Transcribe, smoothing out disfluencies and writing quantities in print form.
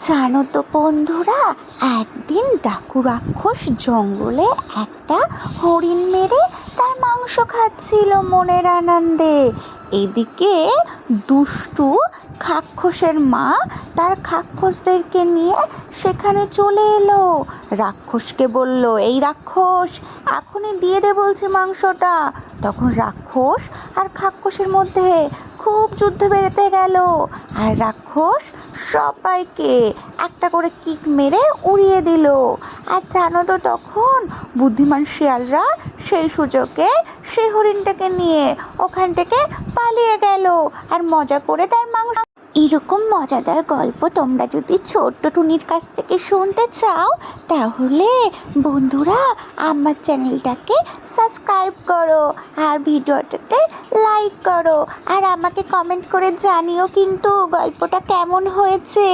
জানো তো বন্ধুরা, একদিন ডাকু রাক্ষস জঙ্গলে একটা হরিণ মেরে তার মাংস খাচ্ছিল মনের আনন্দে। এদিকে দুষ্টু রাক্ষসের মা তার রাক্ষসদেরকে নিয়ে সেখানে চলে এলো। রাক্ষসকে বলল, এই রাক্ষস, এখনই দিয়ে দে বলছি মাংসটা। তখন রাক্ষস আর রাক্ষসের মধ্যে খুব যুদ্ধ বেড়েতে গেল, আর রাক্ষস সবাইকে একটা করে কিক মেরে উড়িয়ে দিল। আর জানো তো, তখন বুদ্ধিমান শিয়ালরা সেই সুযোগে সেই হরিণটাকে নিয়ে ওখান থেকে পালিয়ে গেল আর মজা করে তার মাংস। এরকম মজাদার গল্প তোমরা যদি ছোট্ট টুনির কাছ থেকে শুনতে চাও, তাহলে বন্ধুরা আমার চ্যানেলটাকে সাবস্ক্রাইব করো আর ভিডিওটাতে লাইক করো, আর আমাকে কমেন্ট করে জানিও কিন্তু গল্পটা কেমন হয়েছে।